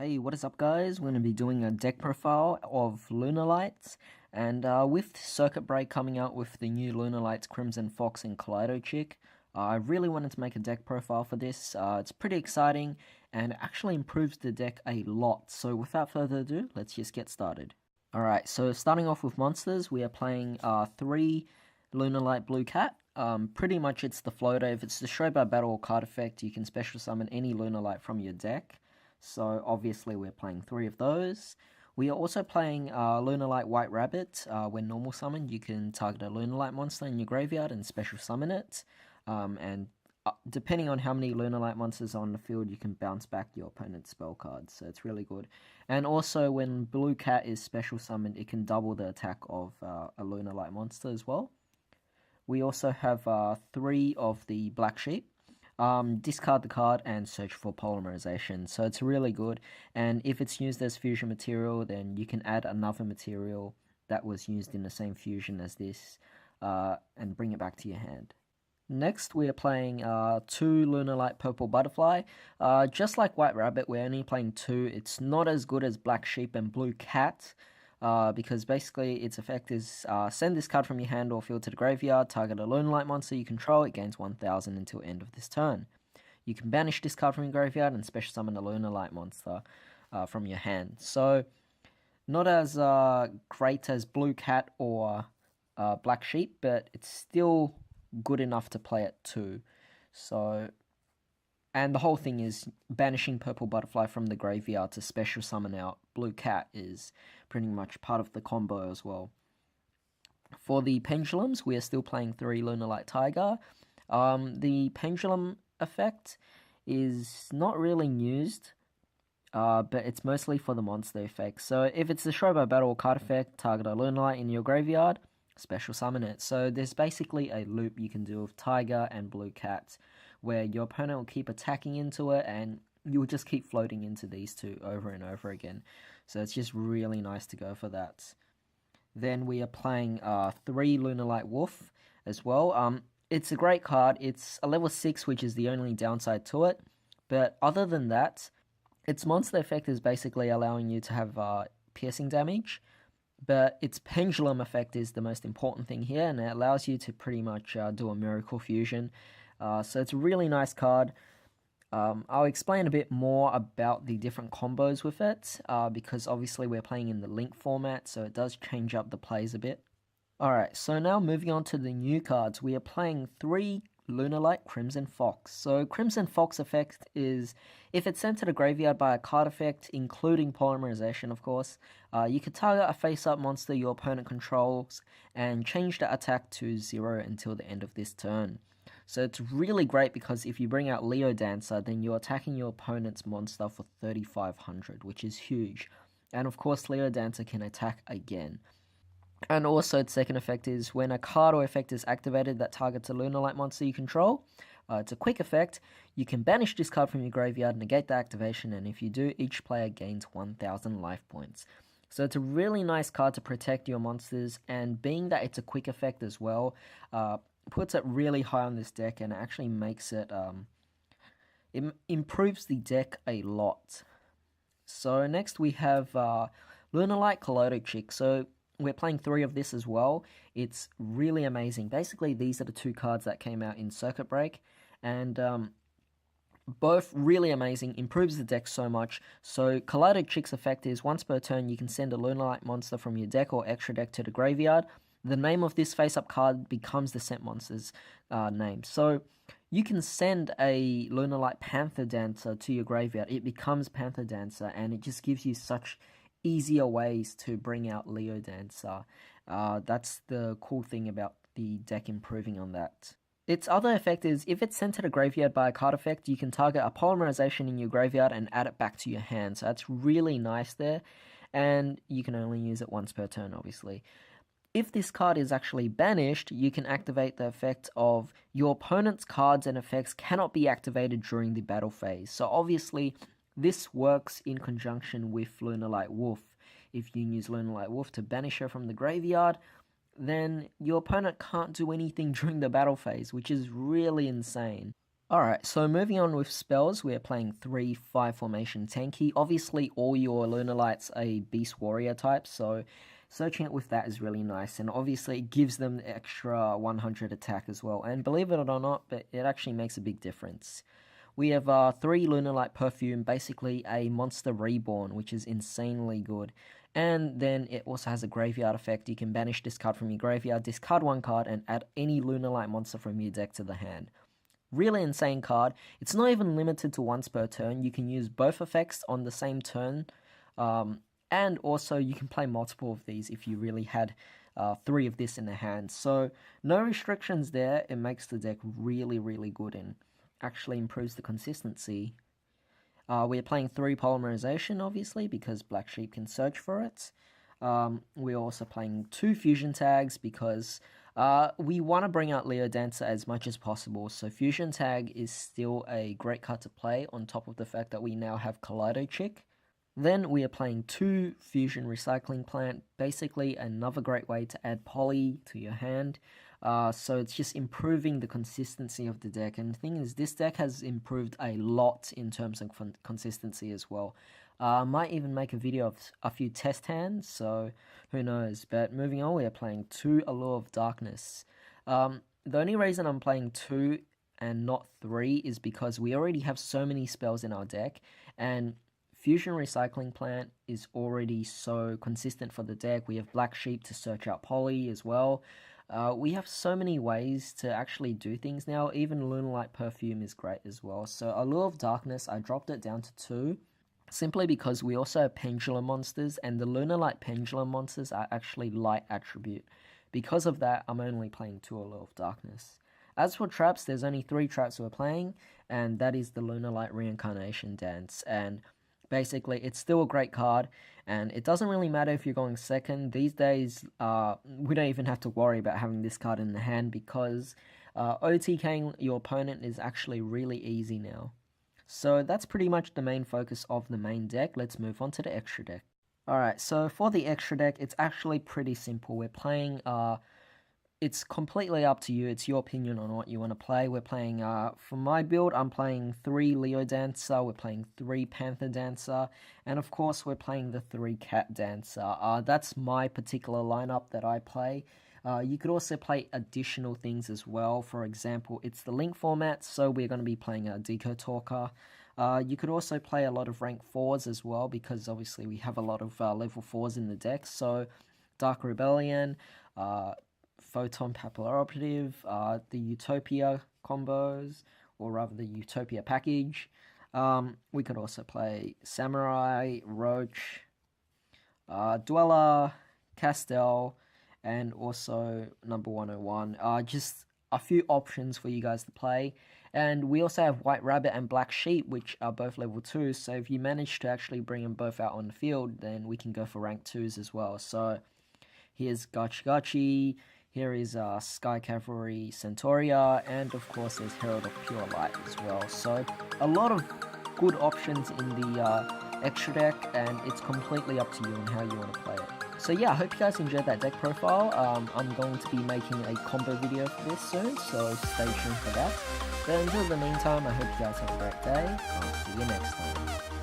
Hey, what is up guys? We're going to be doing a deck profile of Lunalights, and with Circuit Break coming out with the new Lunalights Crimson Fox and Kaleido Chick, I really wanted to make a deck profile for this. It's pretty exciting and actually improves the deck a lot, so without further ado, let's just get started. Alright, so starting off with monsters, we are playing 3 Lunalight Blue Cat. Pretty much it's the floater. If it's destroyed by battle or card effect, you can special summon any Lunalight from your deck. So obviously we're playing 3 of those. We are also playing Lunalight White Rabbit. When normal summoned, you can target a Lunalight monster in your graveyard and special summon it. Depending on how many Lunalight monsters are on the field, you can bounce back your opponent's spell cards. So it's really good. And also when Blue Cat is special summoned, it can double the attack of a Lunalight monster as well. We also have 3 of the Black Sheep. Discard the card and search for polymerization. So it's really good, and if it's used as fusion material, then you can add another material that was used in the same fusion as this and bring it back to your hand. Next, we are playing 2 Lunalight Purple Butterfly. Just like White Rabbit, we're only playing 2. It's not as good as Black Sheep and Blue Cat. Because basically its effect is send this card from your hand or field to the graveyard, target a Lunalight monster you control, it gains 1000 until end of this turn. You can banish this card from your graveyard and special summon a Lunalight monster from your hand. So, not as great as Blue Cat or Black Sheep, but it's still good enough to play at 2. So, and the whole thing is banishing Purple Butterfly from the graveyard to special summon out Blue Cat is pretty much part of the combo as well. For the Pendulums, we are still playing 3 Lunalight Tiger. The Pendulum effect is not really used, but it's mostly for the monster effect. So if it's destroyed by battle or card effect, target a Lunalight in your graveyard, special summon it. So there's basically a loop you can do with Tiger and Blue Cat, where your opponent will keep attacking into it and you'll just keep floating into these 2 over and over again. So it's just really nice to go for that. Then we are playing 3 Lunalight Wolf as well. It's a great card. It's a level 6, which is the only downside to it. But other than that, its monster effect is basically allowing you to have piercing damage. But its pendulum effect is the most important thing here, and it allows you to pretty much do a miracle fusion. So it's a really nice card. I'll explain a bit more about the different combos with it, because obviously we're playing in the link format, so it does change up the plays a bit. Alright, so now moving on to the new cards, we are playing 3 Lunalight Crimson Fox. So Crimson Fox effect is, if it's sent to the graveyard by a card effect, including polymerization of course, you can target a face-up monster your opponent controls and change the attack to 0 until the end of this turn. So it's really great because if you bring out Leo Dancer, then you're attacking your opponent's monster for 3500, which is huge. And of course, Leo Dancer can attack again. And also, its second effect is when a card or effect is activated that targets a Lunalight monster you control. It's a quick effect. You can banish this card from your graveyard, negate the activation, and if you do, each player gains 1000 life points. So it's a really nice card to protect your monsters, and being that it's a quick effect as well, puts it really high on this deck and actually makes it, it improves the deck a lot. So next we have Lunalight Kaleido Chick. So we're playing 3 of this as well. It's really amazing. Basically, these are the 2 cards that came out in Circuit Break, and both really amazing, improves the deck so much. So Kaleido Chick's effect is once per turn you can send a Lunalight monster from your deck or extra deck to the graveyard. The name of this face-up card becomes the sent monster's name. So you can send a Lunalight Panther Dancer to your graveyard. It becomes Panther Dancer, and it just gives you such easier ways to bring out Leo Dancer. That's the cool thing about the deck improving on that. Its other effect is, if it's sent to the graveyard by a card effect, you can target a polymerization in your graveyard and add it back to your hand. So that's really nice there, and you can only use it once per turn, obviously. If this card is actually banished, you can activate the effect of your opponent's cards and effects cannot be activated during the battle phase. So obviously, this works in conjunction with Lunalight Wolf. If you use Lunalight Wolf to banish her from the graveyard, then your opponent can't do anything during the battle phase, which is really insane. Alright, so moving on with spells, we're playing 3-5 formation tanky. Obviously, all your Lunalights are Beast Warrior type, so searching it with that is really nice. And obviously, it gives them the extra 100 attack as well. And believe it or not, but it actually makes a big difference. We have 3 Lunalight Perfume, basically a monster reborn, which is insanely good. And then it also has a graveyard effect. You can banish this card from your graveyard, discard 1 card, and add any Lunalight monster from your deck to the hand. Really insane card. It's not even limited to once per turn. You can use both effects on the same turn. And also you can play multiple of these if you really had 3 of this in the hand. So no restrictions there. It makes the deck really, really good and actually improves the consistency. We're playing 3 Polymerization, obviously, because Black Sheep can search for it. We're also playing 2 Fusion Tags because we want to bring out Leo Dancer as much as possible, so Fusion Tag is still a great card to play, on top of the fact that we now have Kaleido Chick. Then we are playing 2 Fusion Recycling Plant, basically another great way to add poly to your hand. So it's just improving the consistency of the deck, and the thing is, this deck has improved a lot in terms of consistency as well. Might even make a video of a few test hands, so who knows. But moving on, we are playing 2 Allure of Darkness. The only reason I'm playing 2 and not 3 is because we already have so many spells in our deck, and Fusion Recycling Plant is already so consistent for the deck. We have Black Sheep to search out poly as well. We have so many ways to actually do things now. Even Lunalight Perfume is great as well. So Allure of Darkness, I dropped it down to 2. Simply because we also have Pendulum monsters, and the Lunalight Pendulum monsters are actually light attribute. Because of that, I'm only playing 2 Allure of Darkness. As for traps, there's only 3 traps we're playing, and that is the Lunalight Reincarnation Dance. And basically, it's still a great card, and it doesn't really matter if you're going second. These days, we don't even have to worry about having this card in the hand, because OTKing your opponent is actually really easy now. So that's pretty much the main focus of the main deck. Let's move on to the extra deck. Alright, so for the extra deck, it's actually pretty simple. We're playing, it's completely up to you. It's your opinion on what you want to play. We're playing, for my build, I'm playing 3 Leo Dancer, we're playing 3 Panther Dancer, and of course we're playing the 3 Cat Dancer. That's my particular lineup that I play. You could also play additional things as well. For example, it's the Link format, so we're going to be playing a Deco Talker. You could also play a lot of rank 4s as well, because obviously we have a lot of level 4s in the deck. So Dark Rebellion, Photon Papillary Operative, the Utopia combos, or rather the Utopia package. We could also play Samurai, Roach, Dweller, Castell, and also number 101. Just a few options for you guys to play. And we also have White Rabbit and Black Sheep, which are both level 2, so if you manage to actually bring them both out on the field, then we can go for rank 2s as well. So here's Gachi Gachi, here is Sky Cavalry Centauria, and of course there's Herald of Pure Light as well. So a lot of good options in the extra deck, and it's completely up to you on how you want to play it. So yeah, I hope you guys enjoyed that deck profile. I'm going to be making a combo video for this soon, so stay tuned for that. But until the meantime, I hope you guys have a great day. I'll see you next time.